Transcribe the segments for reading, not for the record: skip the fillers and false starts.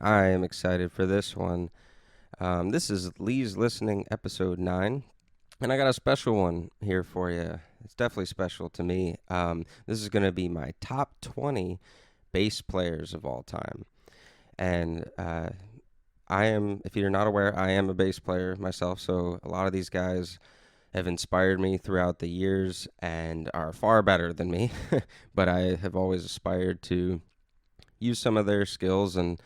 I am excited for this one. This is Lee's Listening, episode 9, and I got a special one here for you. It's definitely special to me. This is going to be my top 20 bass players of all time. And I am, if you're not aware, I am a bass player myself, so a lot of these guys have inspired me throughout the years and are far better than me, but I have always aspired to use some of their skills and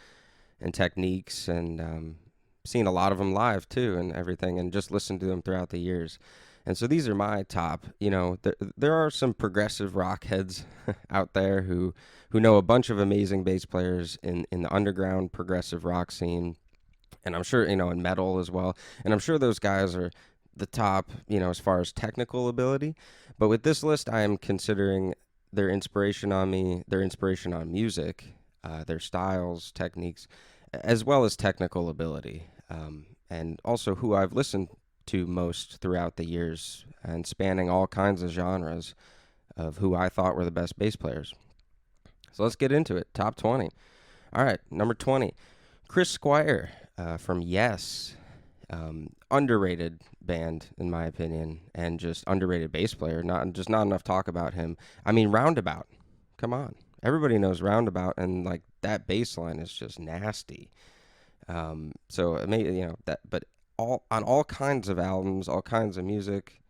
techniques, and seen a lot of them live too and everything, and just listened to them throughout the years. And so these are my top. There are some progressive rock heads out there who know a bunch of amazing bass players in the underground progressive rock scene, and I'm sure, in metal as well. And I'm sure those guys are the top, as far as technical ability. But with this list, I am considering their inspiration on me, their inspiration on music, their styles, techniques, as well as technical ability, and also who I've listened to most throughout the years, and spanning all kinds of genres of who I thought were the best bass players. So let's get into it. Top 20. All right, number 20, Chris Squire from Yes. Underrated band, in my opinion, and just underrated bass player. Not enough talk about him. I mean, Roundabout. Come on. Everybody knows Roundabout, and like that bass line is just nasty. So it may, that, but on all kinds of albums, all kinds of music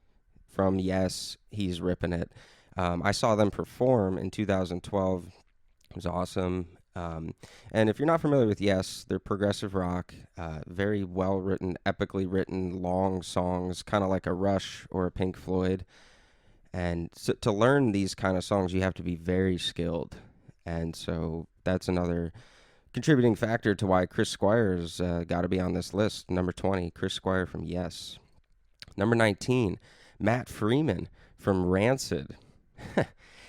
from Yes, he's ripping it. I saw them perform in 2012. It was awesome. And if you're not familiar with Yes, they're progressive rock, very well written, epically written, long songs, kind of like a Rush or a Pink Floyd. And so to learn these kind of songs, you have to be very skilled. And so that's another contributing factor to why Chris Squire's got to be on this list. Number 20, Chris Squire from Yes. Number 19, Matt Freeman from Rancid.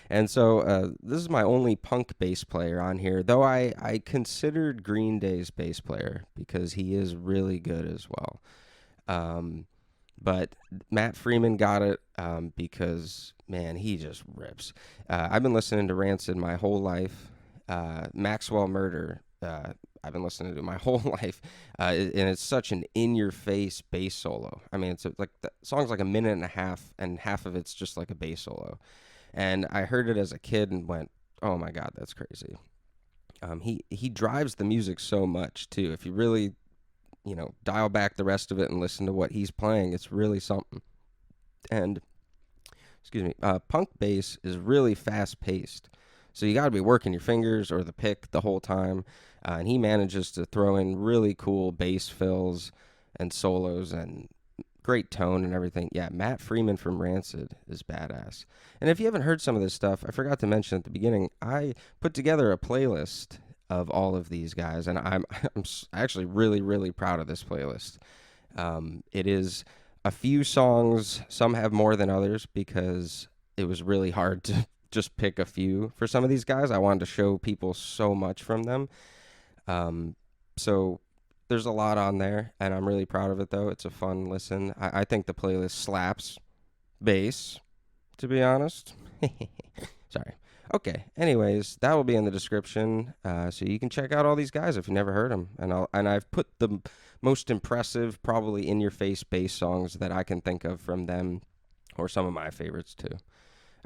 And so this is my only punk bass player on here, though I considered Green Day's bass player because he is really good as well. But Matt Freeman got it because, man, he just rips. I've been listening to Rancid my whole life. Maxwell Murder, I've been listening to my whole life, and it's such an in-your-face bass solo. I mean, like the song's like a minute and a half, and half of it's just like a bass solo. And I heard it as a kid and went, "Oh my God, that's crazy." He drives the music so much too. If you really, dial back the rest of it and listen to what he's playing, it's really something. And punk bass is really fast paced, so you got to be working your fingers or the pick the whole time. And he manages to throw in really cool bass fills and solos and great tone and everything. Yeah, Matt Freeman from Rancid is badass. And if you haven't heard some of this stuff, I forgot to mention at the beginning, I put together a playlist of all of these guys, and I'm actually really, really proud of this playlist. It is a few songs. Some have more than others because it was really hard to just pick a few for some of these guys. I wanted to show people so much from them. So there's a lot on there, and I'm really proud of it, though. It's a fun listen. I think the playlist slaps bass, to be honest. Sorry. Okay, anyways, that will be in the description, so you can check out all these guys if you never heard them. And I've put the most impressive, probably in-your-face bass songs that I can think of from them, or some of my favorites, too.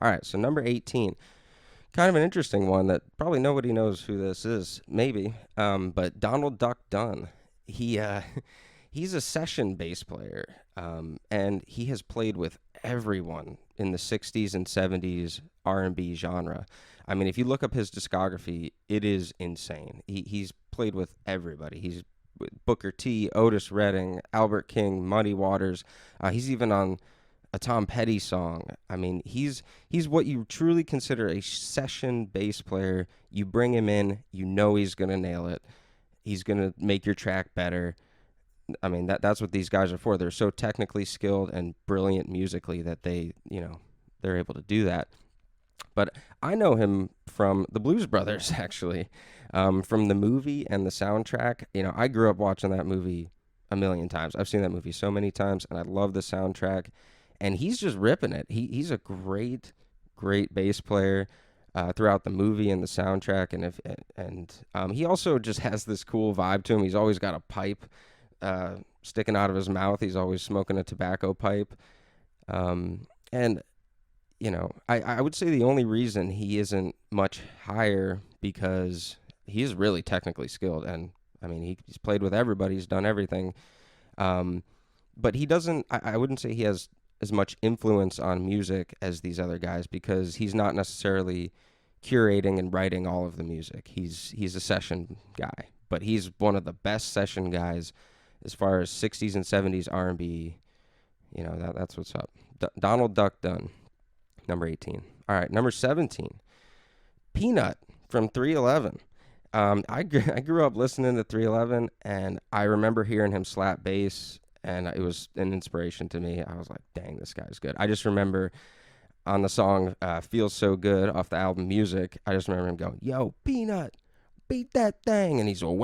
All right, so number 18. Kind of an interesting one that probably nobody knows who this is, maybe, but Donald Duck Dunn. He's a session bass player, and he has played with everyone in the 60s and 70s R&B genre. I mean, if you look up his discography, it is insane. He's played with everybody. He's with Booker T, Otis Redding, Albert King, Muddy Waters. He's even on a Tom Petty song. I mean, he's what you truly consider a session bass player. You bring him in, he's going to nail it. He's going to make your track better. I mean, that's what these guys are for. They're so technically skilled and brilliant musically that they're able to do that. But I know him from the Blues Brothers, actually, from the movie and the soundtrack. I grew up watching that movie a million times. I've seen that movie so many times, and I love the soundtrack. And he's just ripping it. He's a great bass player. throughout the movie and the soundtrack, and he also just has this cool vibe to him. He's always got a pipe sticking out of his mouth. He's always smoking a tobacco pipe, and I would say the only reason he isn't much higher because he is really technically skilled, and I mean he's played with everybody, he's done everything, but he doesn't. I wouldn't say he has as much influence on music as these other guys because he's not necessarily curating and writing all of the music. He's a session guy, but he's one of the best session guys as far as 60s and 70s R&B. That's what's up. Donald Duck Dunn, number 18. All right, number 17, Peanut from 311. I grew up listening to 311, and I remember hearing him slap bass, and it was an inspiration to me. I was like, dang, this guy's good. I just remember on the song Feels So Good off the album Music, I just remember him going, yo, Peanut, beat that thing. And he's all,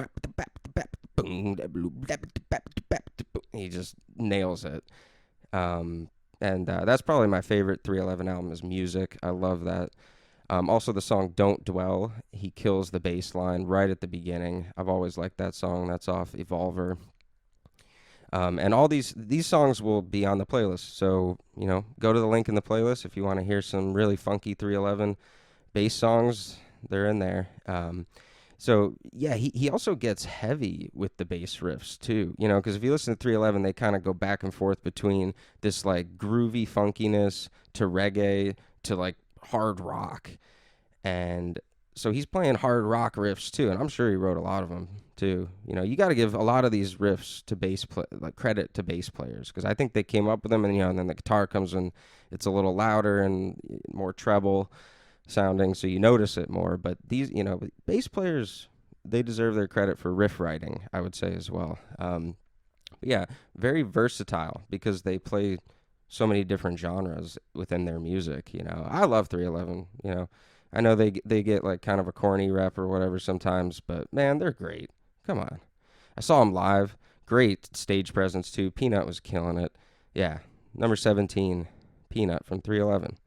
he just nails it. And that's probably my favorite 311 album is Music. I love that. Also, the song Don't Dwell, he kills the bass line right at the beginning. I've always liked that song. That's off Evolver. And all these songs will be on the playlist. So, go to the link in the playlist if you want to hear some really funky 311 bass songs. They're in there. So, yeah, he also gets heavy with the bass riffs, too. Because if you listen to 311, they kind of go back and forth between this, like, groovy funkiness to reggae to, like, hard rock. And so he's playing hard rock riffs, too. And I'm sure he wrote a lot of them, too. You got to give a lot of these riffs to credit to bass players, because I think they came up with them, and and then the guitar comes in, it's a little louder and more treble sounding, so you notice it more. But these, bass players, they deserve their credit for riff writing, I would say, as well. Yeah, very versatile because they play so many different genres within their music. I love 311. I know they get like kind of a corny rep or whatever sometimes, but man, they're great. Come on. I saw them live. Great stage presence too. Peanut was killing it. Yeah. Number 17, Peanut from 311.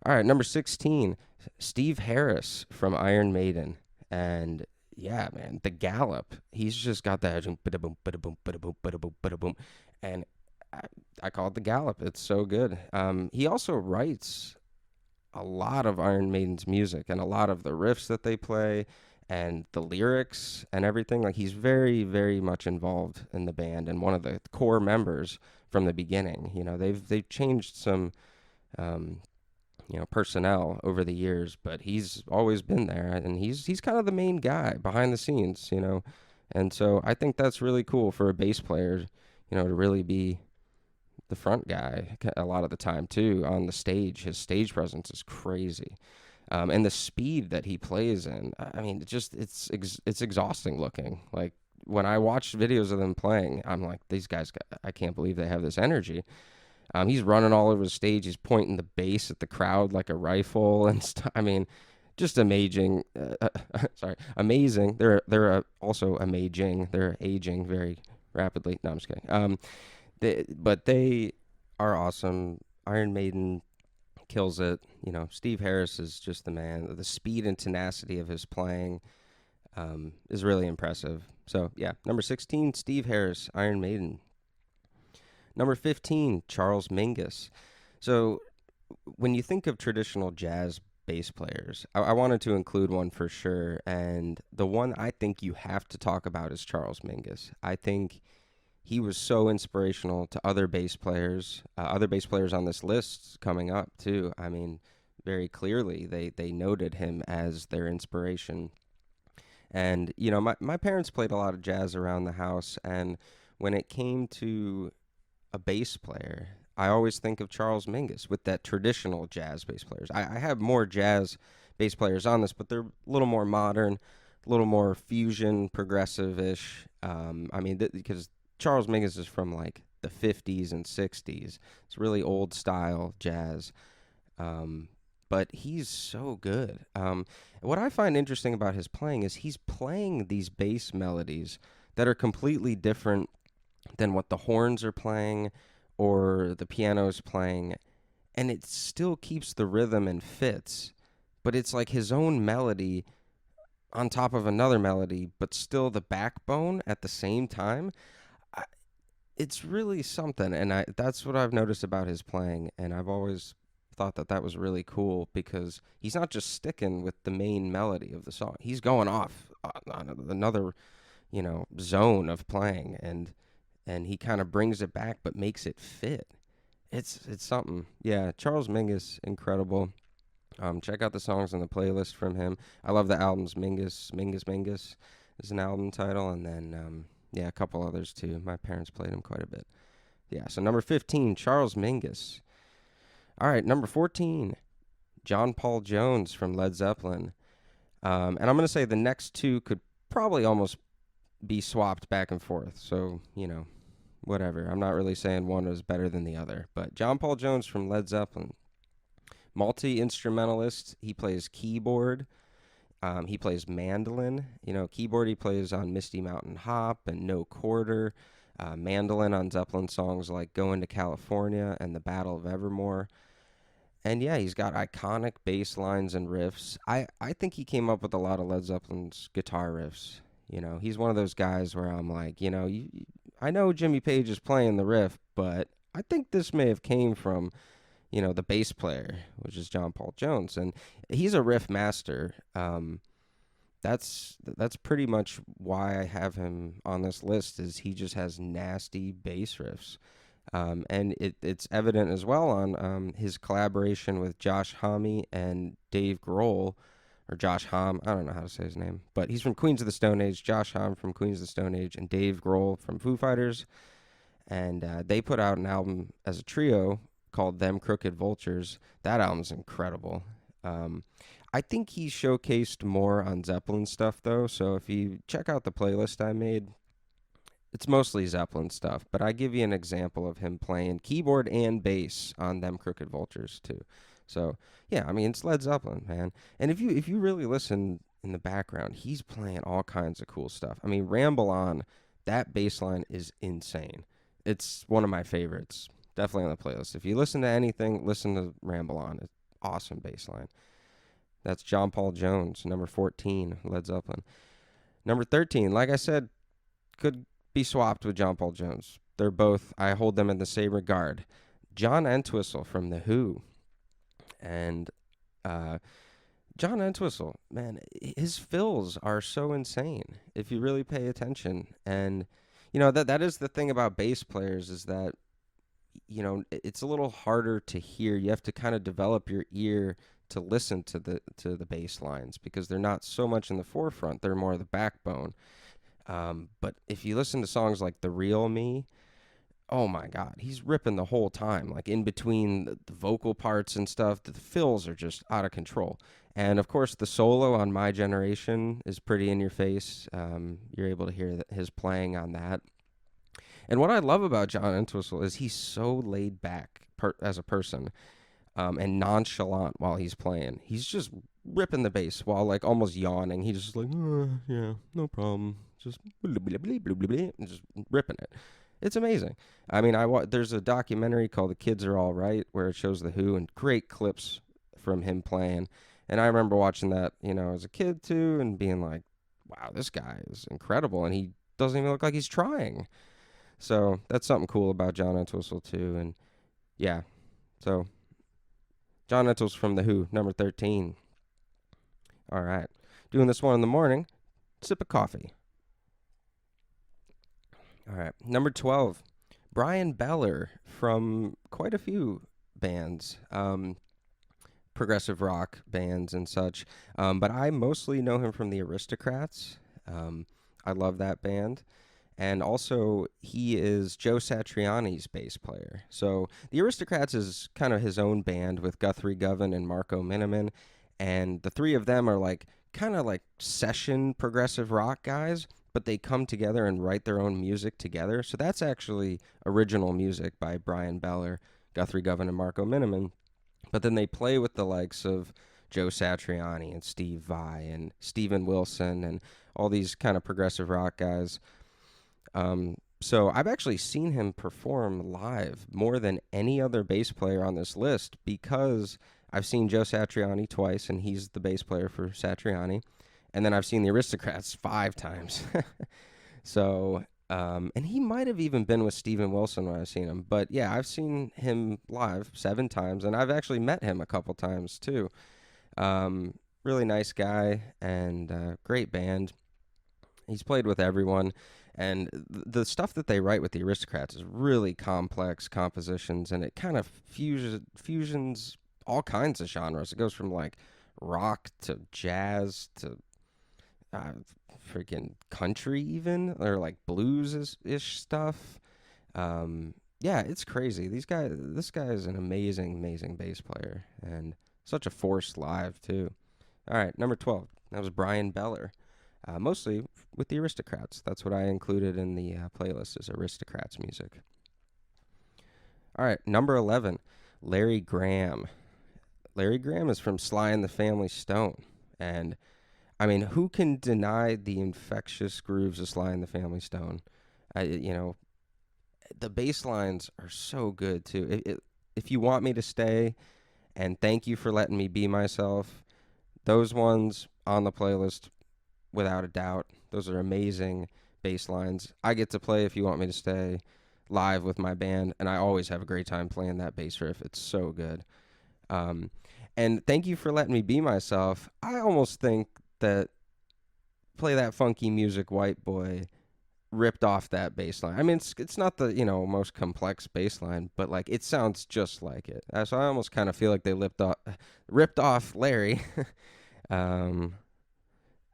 All right, number 16, Steve Harris from Iron Maiden. And yeah, man, the gallop. He's just got that boom, boom, boom, boom. And I call it the gallop. It's so good. He also writes a lot of Iron Maiden's music and a lot of the riffs that they play and the lyrics and everything. Like, he's very, very much involved in the band and one of the core members from the beginning. They've changed some personnel over the years, but he's always been there, and he's kind of the main guy behind the scenes, and so I think that's really cool for a bass player, to really be the front guy a lot of the time too on the stage. His stage presence is crazy, and the speed that he plays in, I mean, it's exhausting looking. Like, when I watch videos of them playing, I'm like, these guys, I can't believe they have this energy. He's running all over the stage. He's pointing the bass at the crowd like a rifle and stuff. I mean, just amazing. Amazing. They're also amazing. They're aging very rapidly. No, I'm just kidding. But they are awesome. Iron Maiden kills it. Steve Harris is just the man. The speed and tenacity of his playing is really impressive. So, yeah, number 16, Steve Harris, Iron Maiden. Number 15, Charles Mingus. So when you think of traditional jazz bass players, I wanted to include one for sure. And the one I think you have to talk about is Charles Mingus. I think he was so inspirational to other bass players on this list coming up too. I mean, very clearly they noted him as their inspiration. And, my parents played a lot of jazz around the house. And when it came to a bass player, I always think of Charles Mingus with that traditional jazz bass players. I have more jazz bass players on this, but they're a little more modern, a little more fusion, progressive-ish. Because Charles Mingus is from like the 50s and 60s. It's really old style jazz. But he's so good. What I find interesting about his playing is he's playing these bass melodies that are completely different than what the horns are playing or the piano's playing, and it still keeps the rhythm and fits but it's like his own melody on top of another melody, but still the backbone at the same time. It's really something, and that's what I've noticed about his playing, and I've always thought that was really cool because he's not just sticking with the main melody of the song. He's going off on another, zone of playing, and he kind of brings it back but makes it fit. It's something. Yeah, Charles Mingus, incredible. Check out the songs on the playlist from him. I love the albums. Mingus is an album title, and then a couple others too. My parents played him quite a bit. Yeah, so number 15, Charles Mingus. All right, number 14, John Paul Jones from Led Zeppelin. And I'm going to say the next two could probably almost be swapped back and forth. So, whatever. I'm not really saying one is better than the other. But John Paul Jones from Led Zeppelin, multi-instrumentalist. He plays keyboard. He plays mandolin. Keyboard he plays on Misty Mountain Hop and No Quarter. Mandolin on Zeppelin songs like Going to California and The Battle of Evermore. And yeah, he's got iconic bass lines and riffs. I think he came up with a lot of Led Zeppelin's guitar riffs. He's one of those guys where I'm like, I know Jimmy Page is playing the riff, but I think this may have came from, the bass player, which is John Paul Jones. And he's a riff master. That's pretty much why I have him on this list, is he just has nasty bass riffs. And it's evident as well on his collaboration with Josh Homme and Dave Grohl, or Josh Homme, I don't know how to say his name, but he's from Queens of the Stone Age, Josh Homme from Queens of the Stone Age, and Dave Grohl from Foo Fighters. And they put out an album as a trio called Them Crooked Vultures. That album's incredible. I think he showcased more on Zeppelin stuff, though, so if you check out the playlist I made, it's mostly Zeppelin stuff, but I give you an example of him playing keyboard and bass on Them Crooked Vultures, too. So, yeah, it's Led Zeppelin, man. And if you really listen in the background, he's playing all kinds of cool stuff. Ramble On, that bass line is insane. It's one of my favorites, definitely on the playlist. If you listen to anything, listen to Ramble On. It's awesome bass line. That's John Paul Jones, number 14, Led Zeppelin. Number 13, like I said, could be swapped with John Paul Jones. They're both, I hold them in the same regard. John Entwistle from The Who. And John Entwistle, man, his fills are so insane if you really pay attention. And, that is the thing about bass players, is that, it's a little harder to hear. You have to kind of develop your ear to listen to the bass lines, because they're not so much in the forefront. They're more the backbone. But if you listen to songs like The Real Me, oh my God, he's ripping the whole time. Like in between the vocal parts and stuff, the fills are just out of control. And of course, the solo on My Generation is pretty in your face. You're able to hear his playing on that. And what I love about John Entwistle is he's so laid back as a person. And nonchalant while he's playing. He's just ripping the bass while like almost yawning. He's just like, yeah, no problem. Just blah, blah, blah, blah, blah, blah, and just ripping it. It's amazing. There's a documentary called The Kids Are All Right where it shows The Who, and great clips from him playing. And I remember watching that, as a kid too, and being like, wow, this guy is incredible. And he doesn't even look like he's trying. So that's something cool about John Entwistle too. And yeah, so John Entwistle from The Who, number 13. All right. Doing this one in the morning. Sip of coffee. All right. Number 12. Brian Beller from quite a few bands. Progressive rock bands and such. But I mostly know him from the Aristocrats. I love that band. And also, he is Joe Satriani's bass player. So, the Aristocrats is kind of his own band with Guthrie Govan and Marco Miniman. And the three of them are kind of like session progressive rock guys, but they come together and write their own music together. So, that's actually original music by Brian Beller, Guthrie Govan, and Marco Miniman. But then they play with the likes of Joe Satriani and Steve Vai and Steven Wilson and all these kind of progressive rock guys. So I've actually seen him perform live more than any other bass player on this list, because I've seen Joe Satriani twice, and he's the bass player for Satriani. And then I've seen the Aristocrats 5 times. So, and he might have even been with Steven Wilson when I've seen him. But yeah, I've seen him live 7 times, and I've actually met him a couple times too. Really nice guy, and great band. He's played with everyone, and the stuff that they write with the Aristocrats is really complex compositions, and it kind of fusions all kinds of genres. It goes from like rock to jazz to freaking country, even, or like blues ish stuff. Yeah, it's crazy. This guy is an amazing bass player, and such a force live too. All right, number 12. That was Brian Beller. Mostly with the Aristocrats. That's what I included in the playlist, is Aristocrats music. All right, number 11, Larry Graham. Larry Graham is from Sly and the Family Stone. And, I mean, who can deny the infectious grooves of Sly and the Family Stone? The bass lines are so good, too. If you want me to stay, and thank you for letting me be myself, those ones on the playlist, without a doubt. Those are amazing bass lines. I get to play If You Want Me to Stay live with my band, and I always have a great time playing that bass riff. It's so good. And thank you for letting me be myself. I almost think that Play That Funky Music, White Boy ripped off that bass line. I mean, it's not the most complex bass line, but like it sounds just like it. So I almost kind of feel like they ripped off Larry.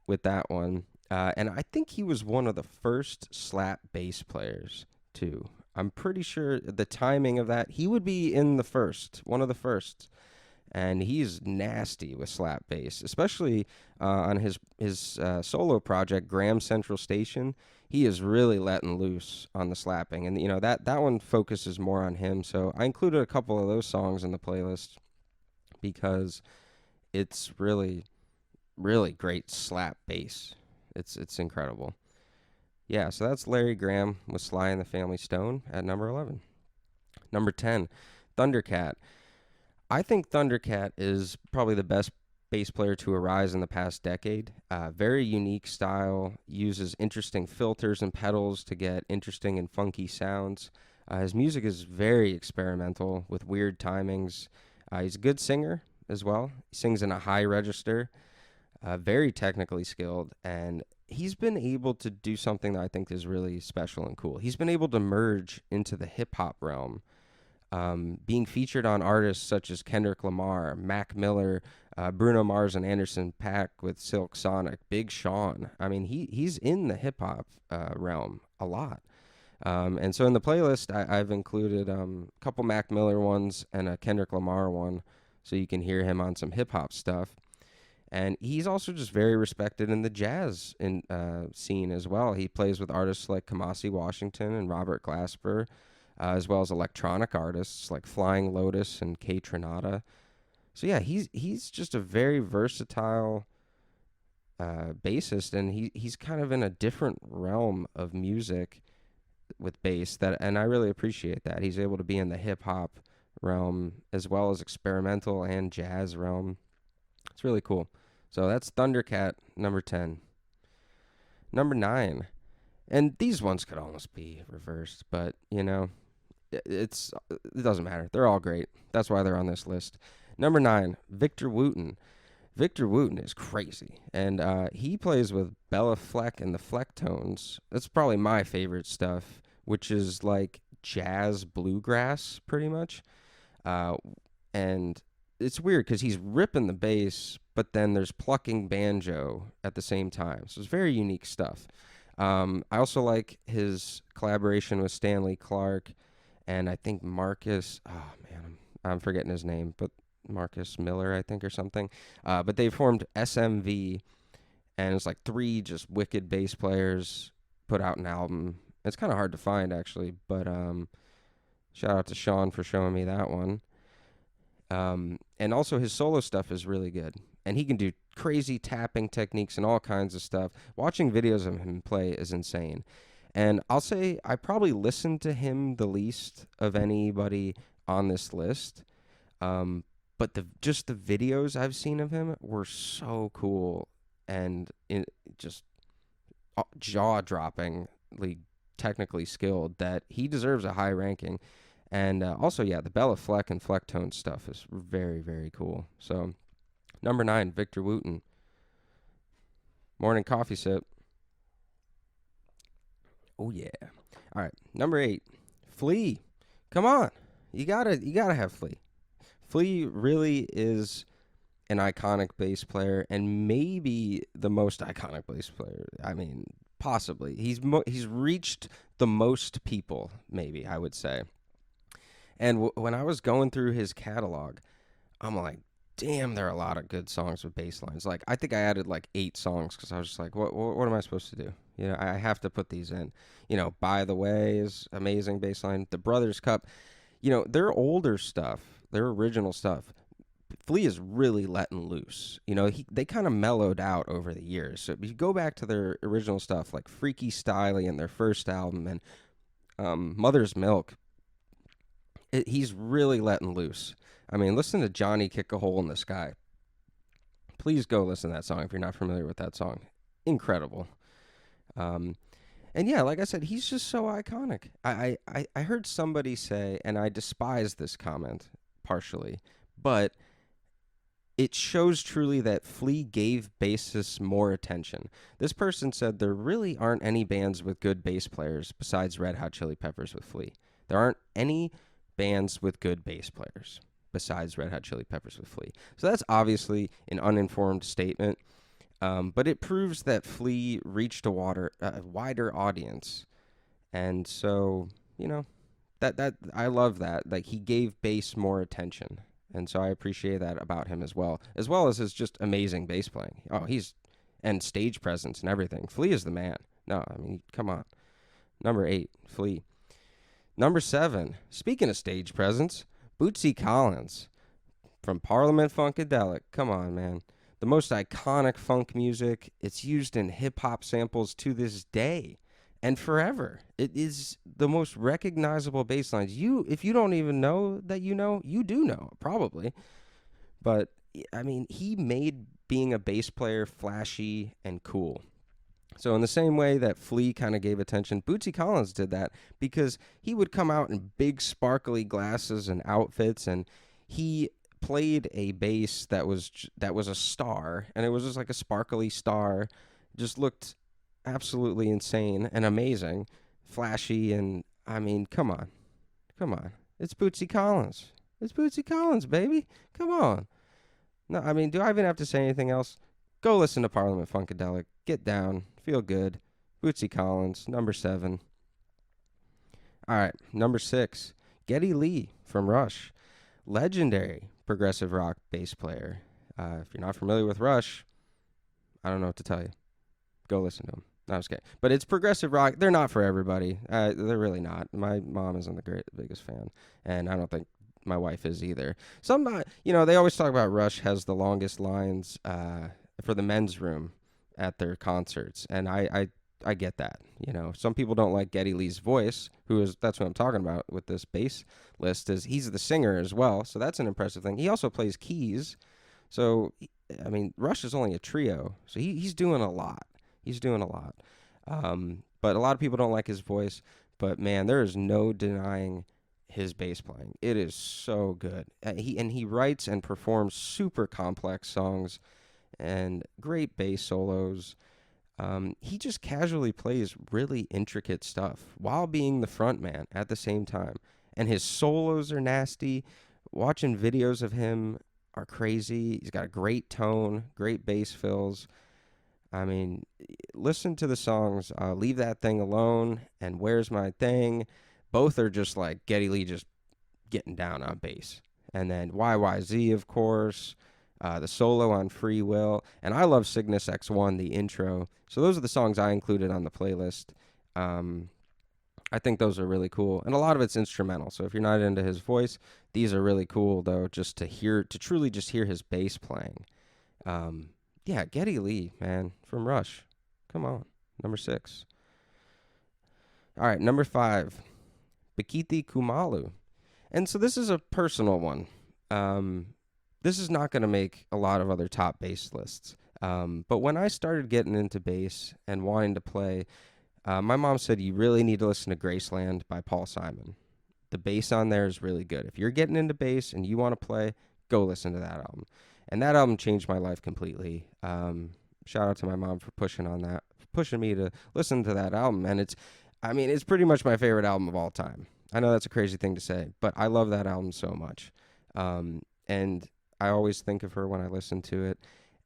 With that one. And I think he was one of the first slap bass players, too. I'm pretty sure the timing of that, he would be in one of the first. And he's nasty with slap bass, especially on his solo project, Graham Central Station. He is really letting loose on the slapping. And, that one focuses more on him. So I included a couple of those songs in the playlist because it's really great slap bass. It's incredible. Yeah, so that's Larry Graham with Sly and the Family Stone at number 11. Number 10, Thundercat. I think Thundercat is probably the best bass player to arise in the past decade. Very unique style, uses interesting filters and pedals to get interesting and funky sounds. His music is very experimental with weird timings. He's a good singer as well. He sings in a high register. Very technically skilled, and he's been able to do something that I think is really special and cool. He's been able to merge into the hip-hop realm, being featured on artists such as Kendrick Lamar, Mac Miller, Bruno Mars, and Anderson .Paak with Silk Sonic, Big Sean. I mean, he's in the hip-hop realm a lot. And so in the playlist, I've included a couple Mac Miller ones and a Kendrick Lamar one, so you can hear him on some hip-hop stuff. And he's also just very respected in the jazz scene as well. He plays with artists like Kamasi Washington and Robert Glasper, as well as electronic artists like Flying Lotus and Kay Trinata. So yeah, he's just a very versatile bassist, and he's kind of in a different realm of music with bass and I really appreciate that. He's able to be in the hip hop realm as well as experimental and jazz realm. It's really cool. So that's Thundercat, number 10. Number 9. And these ones could almost be reversed, but, it doesn't matter. They're all great. That's why they're on this list. Number 9, Victor Wooten. Victor Wooten is crazy, and he plays with Bela Fleck and the Flecktones. That's probably my favorite stuff, which is like jazz bluegrass, pretty much. And it's weird because he's ripping the bass, but then there's plucking banjo at the same time. So it's very unique stuff. I also like his collaboration with Stanley Clarke and I think Marcus. Oh man, I'm forgetting his name, but Marcus Miller, I think, or something. But they formed SMV, and it's like 3 just wicked bass players put out an album. It's kind of hard to find actually, but shout out to Sean for showing me that one. And also his solo stuff is really good. And he can do crazy tapping techniques and all kinds of stuff. Watching videos of him play is insane. And I'll say I probably listened to him the least of anybody on this list. But but just the videos I've seen of him were so cool and just jaw-droppingly technically skilled that he deserves a high ranking. And also, yeah, the Bela Fleck and Flecktones stuff is very, very cool. So, number 9, Victor Wooten. Morning coffee sip. Oh, yeah. All right, number 8, Flea. Come on. You gotta have Flea. Flea really is an iconic bass player, and maybe the most iconic bass player. I mean, possibly. He's reached the most people, maybe, I would say. And when I was going through his catalog, I'm like, damn, there are a lot of good songs with bass lines. Like, I think I added like 8 songs because I was just like, what am I supposed to do? You know, I have to put these in. You know, By the Way is amazing bass line. The Brothers Cup, you know, their older stuff, their original stuff, Flea is really letting loose. You know, they kind of mellowed out over the years. So if you go back to their original stuff, like Freaky Styley and their first album and Mother's Milk, he's really letting loose. I mean, listen to Johnny Kick a Hole in the Sky. Please go listen to that song if you're not familiar with that song. Incredible. And yeah, like I said, he's just so iconic. I heard somebody say, and I despise this comment partially, but it shows truly that Flea gave bassists more attention. This person said there really aren't any bands with good bass players besides Red Hot Chili Peppers with Flea. There aren't any bands with good bass players besides Red Hot Chili Peppers with Flea. So that's obviously an uninformed statement, but it proves that Flea reached a wider audience. And so, you know, that I love that. Like, he gave bass more attention. And so I appreciate that about him as well as his just amazing bass playing. Oh, and stage presence and everything. Flea is the man. No, I mean, come on. Number 8, Flea. Number 7, speaking of stage presence, Bootsy Collins from Parliament Funkadelic. Come on, man. The most iconic funk music. It's used in hip-hop samples to this day and forever. It is the most recognizable bass lines. If you don't even know that you do know, probably. But, I mean, he made being a bass player flashy and cool. So in the same way that Flea kind of gave attention, Bootsy Collins did that because he would come out in big sparkly glasses and outfits, and he played a bass that was a star, and it was just like a sparkly star. Just looked absolutely insane and amazing, flashy, and I mean, come on. It's Bootsy Collins. It's Bootsy Collins, baby. Come on. No, I mean, do I even have to say anything else? Go listen to Parliament Funkadelic. Get down. Feel good. Bootsy Collins, number 7. All right, number 6. Geddy Lee from Rush. Legendary progressive rock bass player. If you're not familiar with Rush, I don't know what to tell you. Go listen to them. No, I was kidding. But it's progressive rock. They're not for everybody. They're really not. My mom isn't the biggest fan, and I don't think my wife is either. They always talk about Rush has the longest lines for the men's room at their concerts, and I get that. You know, some people don't like Geddy Lee's voice, that's what I'm talking about with this bass list, is he's the singer as well, so that's an impressive thing. He also plays keys, so I mean, Rush is only a trio, so he's doing a lot. But a lot of people don't like his voice, but man, there is no denying his bass playing. It is so good. He writes and performs super complex songs and great bass solos. He just casually plays really intricate stuff while being the front man at the same time. And his solos are nasty. Watching videos of him are crazy. He's got a great tone, great bass fills. I mean, listen to the songs Leave That Thing Alone and Where's My Thing. Both are just like Geddy Lee just getting down on bass. And then YYZ, of course. The solo on Free Will, and I love Cygnus X1, the intro. So those are the songs I included on the playlist. I think those are really cool, and a lot of it's instrumental. So if you're not into his voice, these are really cool though, just to truly just hear his bass playing. Yeah, Geddy Lee, man, from Rush. Come on, number 6. All right, number 5, Bakithi Kumalo, and so this is a personal one. this is not going to make a lot of other top bass lists. But when I started getting into bass and wanting to play, my mom said you really need to listen to Graceland by Paul Simon. The bass on there is really good. If you're getting into bass and you want to play, go listen to that album. And that album changed my life completely. Shout out to my mom for pushing me to listen to that album. And it's pretty much my favorite album of all time. I know that's a crazy thing to say, but I love that album so much. And I always think of her when I listen to it.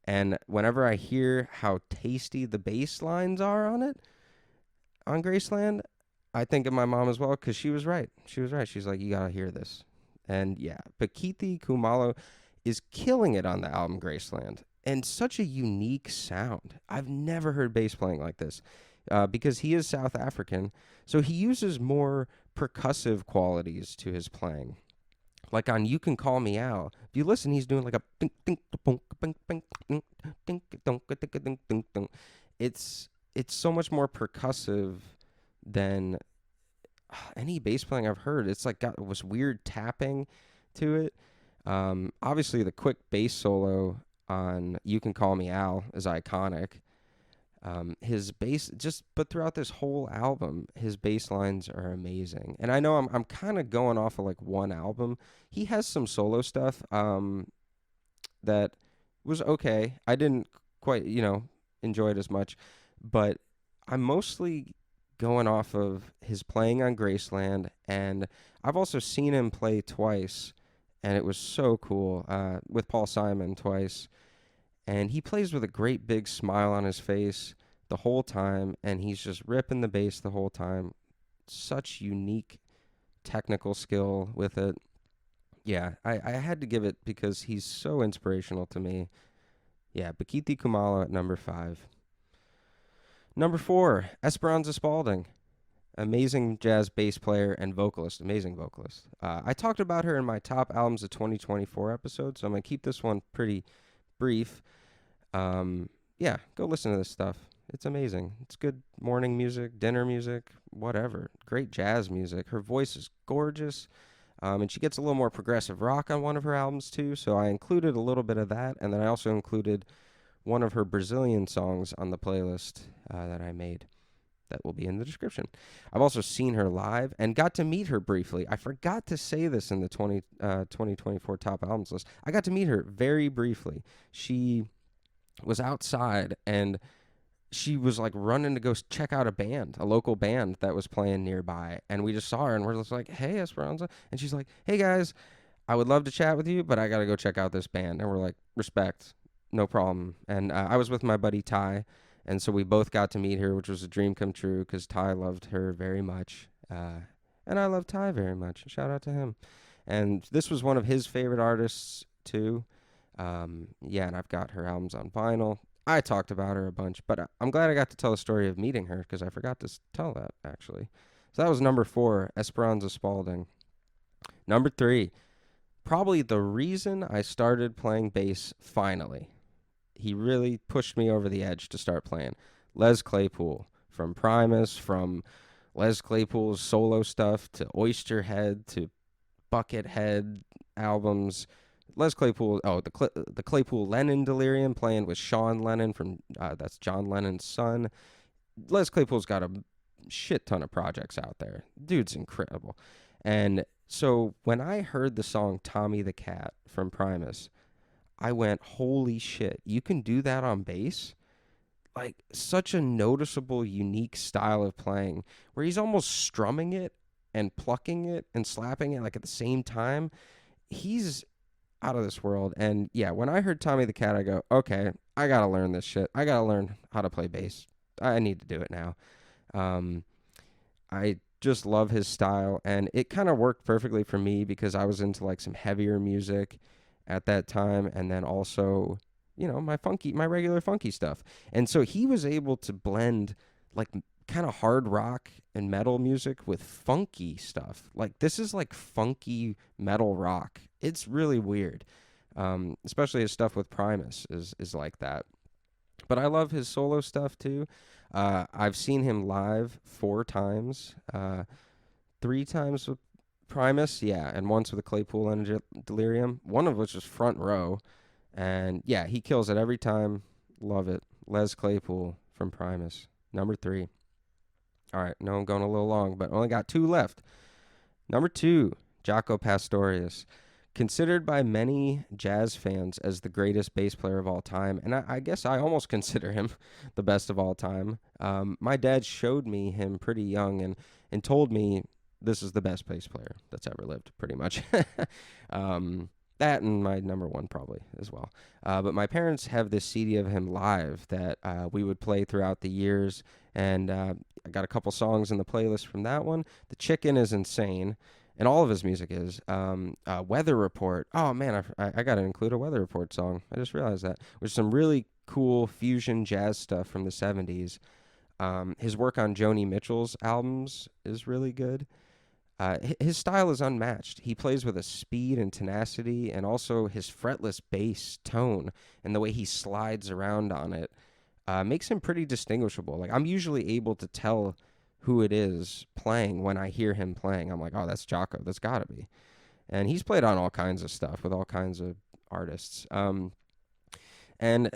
And whenever I hear how tasty the bass lines are on it, on Graceland, I think of my mom as well, because she was right. She's like, you got to hear this. And yeah, Bakithi Kumalo is killing it on the album Graceland. And such a unique sound. I've never heard bass playing like this, because he is South African. So he uses more percussive qualities to his playing. Like on You Can Call Me Out, if you listen, he's doing like a it's so much more percussive than any bass playing I've heard. It's like got this weird tapping to it. Obviously the quick bass solo on You Can Call Me Al is iconic. His bass, but throughout this whole album, his bass lines are amazing. And I know I'm kind of going off of like one album. He has some solo stuff that was okay. I didn't quite, enjoy it as much, but I'm mostly going off of his playing on Graceland, and I've also seen him play twice, and it was so cool, with Paul Simon twice. And he plays with a great big smile on his face the whole time, and he's just ripping the bass the whole time. Such unique technical skill with it. Yeah, I had to give it because he's so inspirational to me. Yeah, Bakithi Kumalo at number 5. Number 4, Esperanza Spalding. Amazing jazz bass player and vocalist. Amazing vocalist. I talked about her in my top albums of 2024 episode, so I'm going to keep this one pretty brief. Yeah, go listen to this stuff. It's amazing. It's good morning music, dinner music, whatever. Great jazz music. Her voice is gorgeous. And she gets a little more progressive rock on one of her albums too, so I included a little bit of that, and then I also included one of her Brazilian songs on the playlist that I made. That will be in the description. I've also seen her live and got to meet her briefly. I forgot to say this in the 2024 top albums list. I got to meet her very briefly. She was outside and she was like running to go check out a local band that was playing nearby. And we just saw her and we're just like, hey, Esperanza. And she's like, hey, guys, I would love to chat with you, but I got to go check out this band. And we're like, respect, no problem. And I was with my buddy Ty. And so we both got to meet her, which was a dream come true because Ty loved her very much. And I love Ty very much. Shout out to him. And this was one of his favorite artists, too. Yeah, and I've got her albums on vinyl. I talked about her a bunch, but I'm glad I got to tell the story of meeting her because I forgot to tell that, actually. So that was number 4, Esperanza Spalding. Number 3, probably the reason I started playing bass finally. He really pushed me over the edge to start playing. Les Claypool, from Primus, from Les Claypool's solo stuff to Oysterhead to Buckethead albums. Les Claypool, the Claypool Lennon Delirium, playing with Sean Lennon from, that's John Lennon's son. Les Claypool's got a shit ton of projects out there. Dude's incredible. And so when I heard the song Tommy the Cat from Primus, I went, holy shit, you can do that on bass? Like, such a noticeable, unique style of playing where he's almost strumming it and plucking it and slapping it like at the same time. He's out of this world. And yeah, when I heard Tommy the Cat, I go, okay, I gotta learn this shit. I gotta learn how to play bass. I need to do it now. I just love his style, and it kind of worked perfectly for me because I was into like some heavier music at that time, and then also, my regular funky stuff. And so he was able to blend like kind of hard rock and metal music with funky stuff. Like, this is like funky metal rock. It's really weird. Especially his stuff with Primus is like that. But I love his solo stuff too. I've seen him live 4 times. 3 times with Primus, yeah, and once with a Claypool and a Delirium. One of which was Front Row, and yeah, he kills it every time. Love it. Les Claypool from Primus, number 3. All right, no, I'm going a little long, but only got 2 left. Number 2, Jaco Pastorius. Considered by many jazz fans as the greatest bass player of all time, and I guess I almost consider him the best of all time. My dad showed me him pretty young and told me this is the best bass player that's ever lived, pretty much. That and my number 1 probably as well. But my parents have this CD of him live that we would play throughout the years, and I got a couple songs in the playlist from that one. The Chicken is insane. And all of his music is. Weather Report. Oh, man, I got to include a Weather Report song. I just realized that. Which is some really cool fusion jazz stuff from the 70s. His work on Joni Mitchell's albums is really good. His style is unmatched. He plays with a speed and tenacity, and also his fretless bass tone and the way he slides around on it makes him pretty distinguishable. Like, I'm usually able to tell who it is playing when I hear him playing. I'm like, oh, that's Jaco. That's got to be. And he's played on all kinds of stuff with all kinds of artists. And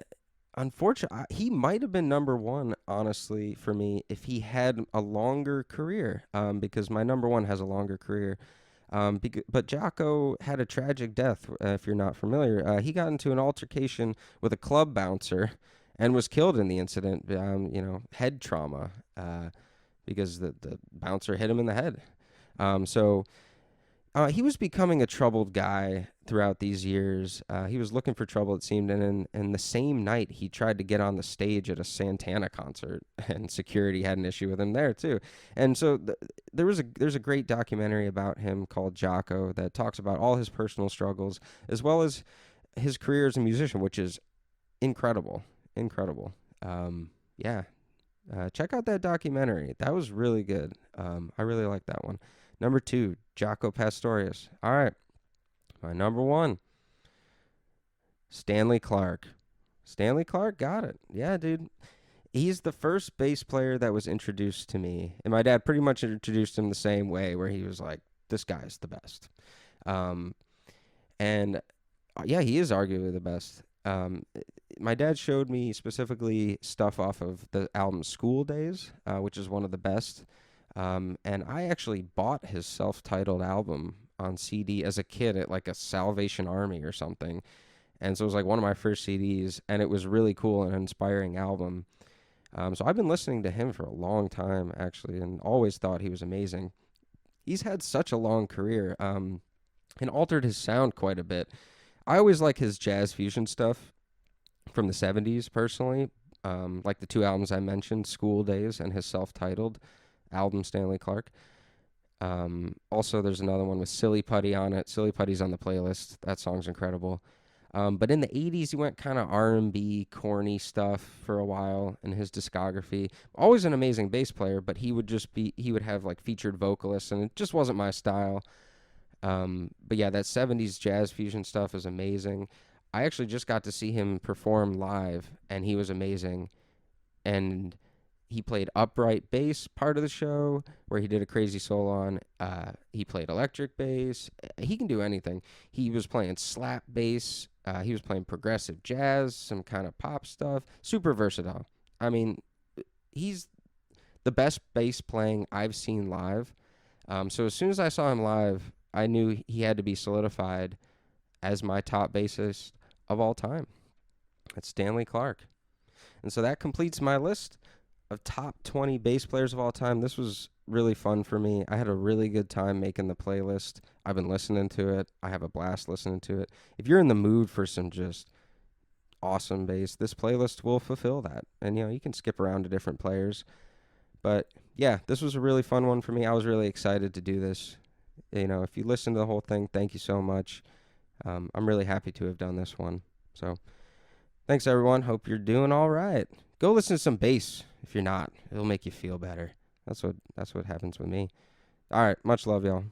unfortunately, he might have been number 1, honestly, for me if he had a longer career, because my number 1 has a longer career. But Jaco had a tragic death, if you're not familiar. He got into an altercation with a club bouncer and was killed in the incident, head trauma. Because the bouncer hit him in the head. So he was becoming a troubled guy throughout these years. He was looking for trouble, it seemed, and the same night he tried to get on the stage at a Santana concert, and security had an issue with him there too. And so there's a great documentary about him called Jaco that talks about all his personal struggles as well as his career as a musician, which is incredible. Yeah. Check out that documentary. That was really good. I really like that one. Number 2, Jaco Pastorius. All right. My number 1, Stanley Clarke. Stanley Clarke got it. Yeah, dude. He's the first bass player that was introduced to me. And my dad pretty much introduced him the same way, where he was like, this guy's the best. Yeah, he is arguably the best. My dad showed me specifically stuff off of the album School Days, which is one of the best. And I actually bought his self-titled album on CD as a kid at like a Salvation Army or something. And so it was like one of my first CDs, and it was really cool and an inspiring album. So I've been listening to him for a long time, actually, and always thought he was amazing. He's had such a long career and altered his sound quite a bit. I always like his jazz fusion stuff from the 70s, personally, like the 2 albums I mentioned, School Days and his self-titled album, Stanley Clarke. Also, there's another one with Silly Putty on it. Silly Putty's on the playlist. That song's incredible. But in the 80s, he went kind of R&B, corny stuff for a while in his discography. Always an amazing bass player, but he would have like featured vocalists, and it just wasn't my style. But yeah, that 70s jazz fusion stuff is amazing. I actually just got to see him perform live, and he was amazing. And he played upright bass part of the show, where he did a crazy solo on. He played electric bass. He can do anything. He was playing slap bass. He was playing progressive jazz, some kind of pop stuff. Super versatile. I mean, he's the best bass playing I've seen live. So as soon as I saw him live, I knew he had to be solidified as my top bassist of all time. That's Stanley Clarke. And so that completes my list of top 20 bass players of all time. This was really fun for me. I had a really good time making the playlist. I've been listening to it. I have a blast listening to it. If you're in the mood for some just awesome bass, this playlist will fulfill that. And, you can skip around to different players. But, yeah, this was a really fun one for me. I was really excited to do this. If you listen to the whole thing, thank you so much. I'm really happy to have done this one. So, thanks, everyone. Hope you're doing all right. Go listen to some bass. If you're not, it'll make you feel better. That's what happens with me. All right. Much love, y'all.